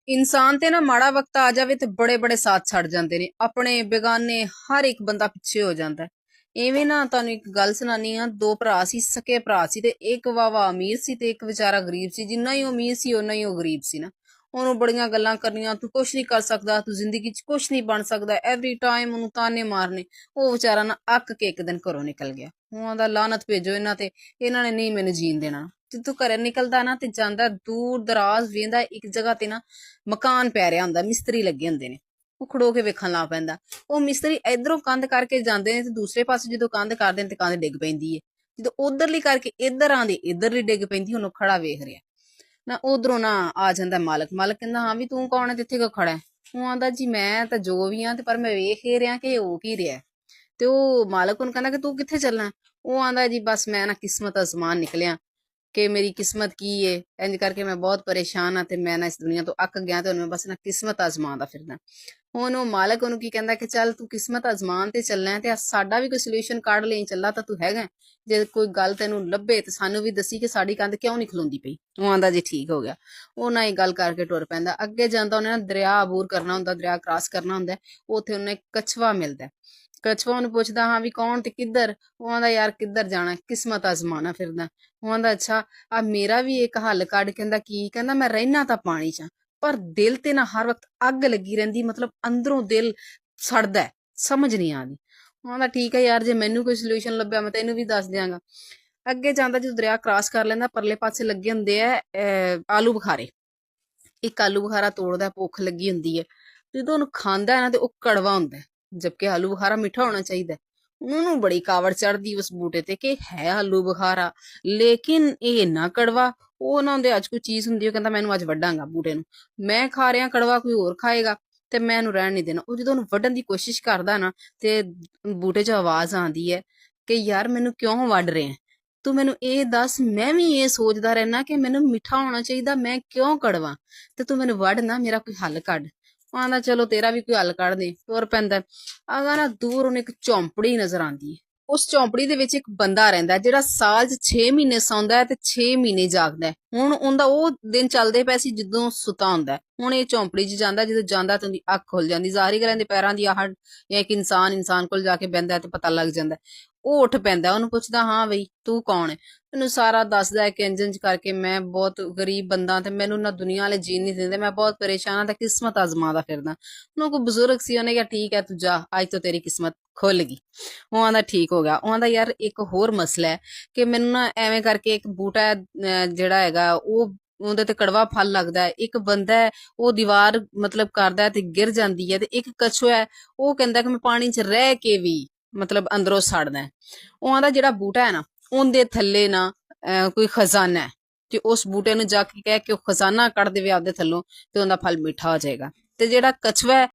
ਇਨਸਾਨ ਤੇ ਨਾ ਮਾੜਾ ਵਕਤ ਆ ਜਾਵੇ ਤੇ ਬੜੇ ਬੜੇ ਸਾਥ ਛੱਡ ਜਾਂਦੇ ਨੇ, ਆਪਣੇ ਬੇਗਾਨੇ ਹਰ ਇੱਕ ਬੰਦਾ ਪਿੱਛੇ ਹੋ ਜਾਂਦਾ ਹੈ। ਇਵੇਂ ਨਾ ਤੁਹਾਨੂੰ ਇੱਕ ਗੱਲ ਸੁਣਾਨੀ ਆ। ਦੋ ਭਰਾ ਸੀ, ਸਕੇ ਭਰਾ ਸੀ, ਤੇ ਇੱਕ ਵਾਵਾ ਅਮੀਰ ਸੀ ਤੇ ਇੱਕ ਵਿਚਾਰਾ ਗਰੀਬ ਸੀ। ਜਿੰਨਾ ਹੀ ਉਹ ਅਮੀਰ ਸੀ ਓਨਾ ਹੀ ਉਹ ਗਰੀਬ ਸੀ ਨਾ। ਉਹਨੂੰ ਬੜੀਆਂ ਗੱਲਾਂ ਕਰਨੀਆਂ, ਤੂੰ ਕੁਛ ਨਹੀਂ ਕਰ ਸਕਦਾ, ਤੂੰ ਜ਼ਿੰਦਗੀ 'ਚ ਕੁਛ ਨਹੀਂ ਬਣ ਸਕਦਾ, ਐਵਰੀ ਟਾਈਮ ਉਹਨੂੰ ਤਾਨੇ ਮਾਰਨੇ। ਉਹ ਵਿਚਾਰਾ ਨਾ ਅੱਕ ਕੇ ਇੱਕ ਦਿਨ ਘਰੋਂ ਨਿਕਲ ਗਿਆ। ਉਹਨਾਂ ਦਾ ਲਾਨਤ ਭੇਜੋ ਇਹਨਾਂ ਤੇ, ਇਹਨਾਂ ਨੇ ਨਹੀਂ ਮੈਨੂੰ ਜੀਣ ਦੇਣਾ। ਜਦੋਂ ਘਰੇ ਨਿਕਲਦਾ ਨਾ ਤੇ ਜਾਂਦਾ ਦੂਰ ਦਰਾਜ਼ ਵੇਂਦਾ ਇੱਕ ਜਗ੍ਹਾ ਤੇ ਨਾ ਮਕਾਨ ਪੈ ਰਿਹਾ ਹੁੰਦਾ, ਮਿਸਤਰੀ ਲੱਗੇ ਹੁੰਦੇ ਨੇ। ਉਹ ਖੜੋ ਕੇ ਵੇਖਣ ਲੱਗ ਪੈਂਦਾ। ਉਹ ਮਿਸਤਰੀ ਇਧਰੋਂ ਕੰਧ ਕਰਕੇ ਜਾਂਦੇ ਨੇ ਤੇ ਦੂਸਰੇ ਪਾਸੇ ਜਦੋਂ ਕੰਧ ਕਰਦੇ ਨੇ ਤੇ ਕੰਧ ਡਿੱਗ ਪੈਂਦੀ ਹੈ। ਜਦੋਂ ਉਧਰਲੀ ਕਰਕੇ ਇੱਧਰ ਆਂਦੇ ਇੱਧਰਲੀ ਡਿੱਗ ਪੈਂਦੀ। ਉਹਨੂੰ ਖੜਾ ਵੇਖ ਰਿਹਾ ਨਾ, ਉਧਰੋਂ ਨਾ ਆ ਜਾਂਦਾ ਮਾਲਕ। ਮਾਲਕ ਕਹਿੰਦਾ ਹਾਂ ਵੀ ਤੂੰ ਕੌਣ ਹੈ ਤੇ ਇੱਥੇ ਕਿਉਂ ਖੜਾ ਹੈ? ਉਹ ਆਂਦਾ ਜੀ ਮੈਂ ਤਾਂ ਜੋ ਵੀ ਆ, ਤੇ ਪਰ ਮੈਂ ਵੇਖ ਹੀ ਰਿਹਾ ਕਿ ਹੋ ਕੀ ਰਿਹਾ। ਤੇ ਉਹ ਮਾਲਕ ਉਹਨੂੰ ਕਹਿੰਦਾ ਕਿ ਤੂੰ ਕਿੱਥੇ ਚੱਲਣਾ? ਉਹ ਆਂਦਾ ਜੀ ਬਸ ਮੈਂ ਨਾ ਕਿਸਮਤ ਅਜ਼ਮਾਨ ਨਿਕਲਿਆ ਕਿ ਮੇਰੀ ਕਿਸਮਤ ਕੀ ਏ। ਇੰਜ ਕਰਕੇ ਮੈਂ ਬਹੁਤ ਪਰੇਸ਼ਾਨ ਆ ਤੇ ਮੈਂ ਨਾ ਇਸ ਦੁਨੀਆ ਤੋਂ ਅੱਕ ਗਿਆ ਤੇ ਹੁਣ ਮੈਂ ਬਸ ਨਾ ਕਿਸਮਤ ਅਜ਼ਮਾਉਂਦਾ ਫਿਰਦਾ। ਹੁਣ ਉਹ ਮਾਲਕ ਉਹਨੂੰ ਕੀ ਕਹਿੰਦਾ ਕਿ ਚੱਲ ਤੂੰ ਕਿਸਮਤ ਅਜ਼ਮਾਨ ਤੇ ਚੱਲਣਾ ਹੈ ਤੇ ਸਾਡਾ ਵੀ ਕੋਈ ਸੋਲੂਸ਼ਨ ਕੱਢ ਲਈ, ਚੱਲਾ ਤਾਂ ਤੂੰ ਹੈਗਾ। ਜੇ ਕੋਈ ਗੱਲ ਤੈਨੂੰ ਲੱਭੇ ਤੇ ਸਾਨੂੰ ਵੀ ਦੱਸੀ ਕਿ ਸਾਡੀ ਕੰਧ ਕਿਉਂ ਨਹੀਂ ਖਲੋਂਦੀ ਪਈ। ਉਹ ਆਂਦਾ ਜੀ ਠੀਕ ਹੋ ਗਿਆ। ਉਹ ਨਾ ਹੀ ਗੱਲ ਕਰਕੇ ਟੁਰ ਪੈਂਦਾ। ਅੱਗੇ ਜਾਂਦਾ ਉਹਨੇ ਨਾ ਦਰਿਆ ਅਬੂਰ ਕਰਨਾ ਹੁੰਦਾ, ਦਰਿਆ ਕ੍ਰਾਸ ਕਰਨਾ ਹੁੰਦਾ। ਉੱਥੇ ਉਹਨੇ ਕਛਵਾ ਮਿਲਦਾ। ਕਛਵਾ ਉਹਨੂੰ ਪੁੱਛਦਾ ਹਾਂ ਵੀ ਕੌਣ ਤੇ ਕਿੱਧਰ? ਉਹ ਆਂਦਾ ਯਾਰ ਕਿੱਧਰ ਜਾਣਾ, ਕਿਸਮਤ ਅਜ਼ਮਾਨਾ ਫਿਰਦਾ। ਉਹ ਆਂਦਾ ਅੱਛਾ ਆ ਮੇਰਾ ਵੀ ਇੱਕ ਹੱਲ ਕੱਢ। ਕਹਿੰਦਾ ਕੀ? ਕਹਿੰਦਾ ਮੈਂ ਰਹਿਣਾ ਤਾਂ ਪਾਣੀ 'ਚ ਪਰ ਦਿਲ ਤੇ ਨਾ ਹਰ ਵਕਤ ਅੱਗ ਲੱਗੀ ਰਹਿੰਦੀ, ਮਤਲਬ ਅੰਦਰੋਂ ਦਿਲ ਸੜਦਾ, ਸਮਝ ਨਹੀਂ ਆਉਂਦੀ। ਉਹ ਆਂਦਾ ਠੀਕ ਹੈ ਯਾਰ, ਜੇ ਮੈਨੂੰ ਕੋਈ ਸੋਲੂਸ਼ਨ ਲੱਭਿਆ ਮੈਂ ਤੈਨੂੰ ਵੀ ਦੱਸ ਦਿਆਂਗਾ। ਅੱਗੇ ਜਾਂਦਾ ਜਦੋਂ ਦਰਿਆ ਕ੍ਰਾਸ ਕਰ ਲੈਂਦਾ, ਪਰਲੇ ਪਾਸੇ ਲੱਗੇ ਹੁੰਦੇ ਆ ਆਲੂ ਬੁਖਾਰੇ। ਇੱਕ ਆਲੂ ਬੁਖਾਰਾ ਤੋੜਦਾ, ਭੁੱਖ ਲੱਗੀ ਹੁੰਦੀ ਹੈ। ਜਦੋਂ ਉਹਨੂੰ ਖਾਂਦਾ ਹੈ ਨਾ ਤੇ ਉਹ ਕੜਵਾ ਹੁੰਦਾ, ਜਦਕਿ ਆਲੂ ਬੁਖਾਰਾ ਮਿੱਠਾ ਹੋਣਾ ਚਾਹੀਦਾ। ਉਹਨੂੰ ਬੜੀ ਕਾਵੜ ਚੜਦੀ ਉਸ ਬੂਟੇ ਤੇ ਕਿ ਹੈ ਆਲੂ ਬੁਖਾਰਾ ਲੇਕਿਨ ਇਹ ਇੰਨਾ ਕੜਵਾ। ਉਹ ਨਾ ਉਹਦੇ ਅੱਜ ਕੋਈ ਚੀਜ਼ ਹੁੰਦੀ, ਉਹ ਕਹਿੰਦਾ ਮੈਨੂੰ ਅੱਜ ਵੱਢਾਂਗਾ ਬੂਟੇ ਨੂੰ। ਮੈਂ ਖਾ ਰਿਹਾ ਕੜਵਾ, ਕੋਈ ਹੋਰ ਖਾਏਗਾ ਤੇ ਮੈਂ ਇਹਨੂੰ ਰਹਿਣ ਨਹੀਂ ਦੇਣਾ। ਉਹ ਜਦੋਂ ਉਹਨੂੰ ਵੱਢਣ ਦੀ ਕੋਸ਼ਿਸ਼ ਕਰਦਾ ਨਾ ਤੇ ਬੂਟੇ 'ਚ ਆਵਾਜ਼ ਆਉਂਦੀ ਹੈ ਕਿ ਯਾਰ ਮੈਨੂੰ ਕਿਉਂ ਵੱਢ ਰਿਹਾ? ਤੂੰ ਮੈਨੂੰ ਇਹ ਦੱਸ, ਮੈਂ ਵੀ ਇਹ ਸੋਚਦਾ ਰਹਿਣਾ ਕਿ ਮੈਨੂੰ ਮਿੱਠਾ ਹੋਣਾ ਚਾਹੀਦਾ, ਮੈਂ ਕਿਉਂ ਕੜਵਾ? ਤੇ ਤੂੰ ਮੈਨੂੰ ਵੱਢ ਨਾ, ਮੇਰਾ ਕੋਈ ਹੱਲ ਕੱਢ। ਉਹ ਆਂਦਾ ਚਲੋ ਤੇਰਾ ਵੀ ਕੋਈ ਹੱਲ ਕੱਢ ਦੇ। ਤੁਰ ਪੈਂਦਾ। ਆਗਾ ਨਾ ਦੂਰ ਉਹਨੂੰ ਇੱਕ ਝੌਂਪੜੀ ਨਜ਼ਰ ਆਉਂਦੀ ਹੈ। ਉਸ ਝੌਂਪੜੀ ਦੇ ਵਿੱਚ ਇੱਕ ਬੰਦਾ ਰਹਿੰਦਾ ਜਿਹੜਾ ਸਾਲ 'ਚ 6 ਮਹੀਨੇ ਸੌਂਦਾ ਹੈ ਤੇ 6 ਮਹੀਨੇ ਜਾਗਦਾ ਹੈ। ਹੁਣ ਉਹਦਾ ਉਹ ਦਿਨ ਚੱਲਦੇ ਪਏ ਸੀ ਜਦੋਂ ਸੁੱਤਾ ਹੁੰਦਾ ਹੈ। ਹੁਣ ਇਹ ਝੌਂਪੜੀ 'ਚ ਜਾਂਦਾ, ਜਦੋਂ ਜਾਂਦਾ ਤਾਂ ਉਹਦੀ ਅੱਖ ਖੁੱਲ ਜਾਂਦੀ। ਜ਼ਾਹਰੀ ਗੱਲ ਇਹਦੇ ਪੈਰਾਂ ਦੀ ਆਹਟ ਜਾਂ ਇੱਕ ਇਨਸਾਨ ਕੋਲ ਜਾ ਕੇ ਬਹਿੰਦਾ ਤੇ ਪਤਾ ਲੱਗ ਜਾਂਦਾ। ਉਹ ਉੱਠ ਪੈਂਦਾ, ਉਹਨੂੰ ਪੁੱਛਦਾ ਹਾਂ ਬਈ ਤੂੰ ਕੌਣ ਹੈ? ਮੈਨੂੰ ਸਾਰਾ ਦੱਸਦਾ ਹੈ ਕਿ ਇੰਜ ਕਰਕੇ ਮੈਂ ਬਹੁਤ ਗਰੀਬ ਬੰਦਾ ਤੇ ਮੈਨੂੰ ਨਾ ਦੁਨੀਆ ਵਾਲੇ ਜੀਣ ਨਹੀਂ ਦਿੰਦੇ, ਮੈਂ ਬਹੁਤ ਪਰੇਸ਼ਾਨ ਆ ਤੇ ਕਿਸਮਤ ਆਜ਼ਮਾਦਾ ਫਿਰਦਾ। ਉਹਨੂੰ ਕੋਈ ਬਜ਼ੁਰਗ ਸੀ, ਉਹਨੇ ਕਿਹਾ ਠੀਕ ਹੈ ਤੂੰ ਜਾ, ਅੱਜ ਤੋਂ ਤੇਰੀ ਕਿਸਮਤ ਖੁੱਲ ਗਈ। ਉਹ ਆਂਦਾ ਠੀਕ ਹੋ ਗਿਆ। ਉਹ ਆਂਦਾ ਯਾਰ ਇੱਕ ਹੋਰ ਮਸਲਾ ਹੈ ਕਿ ਮੈਨੂੰ ਨਾ ਐਵੇਂ ਕਰਕੇ ਇੱਕ ਬੂਟਾ ਜਿਹੜਾ ਹੈਗਾ ਉਹ ਉਹਦੇ ਤੇ ਕੜਵਾ ਫਲ ਲੱਗਦਾ ਹੈ। ਇੱਕ ਬੰਦਾ ਹੈ ਉਹ ਦੀਵਾਰ ਮਤਲਬ ਕਰਦਾ ਤੇ ਗਿਰ ਜਾਂਦੀ ਹੈ, ਤੇ ਇੱਕ ਕਛੂਆ ਹੈ ਉਹ ਕਹਿੰਦਾ ਕਿ ਮੈਂ ਪਾਣੀ 'ਚ ਰਹਿ ਕੇ ਵੀ ਮਤਲਬ ਅੰਦਰੋਂ ਸੜਦਾ। ਉਹ ਆਂਦਾ ਜਿਹੜਾ ਬੂਟਾ ਹੈ ਨਾ ਉਹਦੇ ਥੱਲੇ ਨਾ ਕੋਈ ਖਜ਼ਾਨਾ ਹੈ, ਤੇ ਉਸ ਬੂਟੇ ਨੂੰ ਜਾ ਕੇ ਕਹਿ ਕੇ ਉਹ ਖਜ਼ਾਨਾ ਕੱਢ ਦੇਵੇ ਆਪਦੇ ਥੱਲੋਂ ਤੇ ਉਹਦਾ ਫਲ ਮਿੱਠਾ ਹੋ ਜਾਏਗਾ। ਤੇ ਜਿਹੜਾ ਕਛੂਆ ਹੈ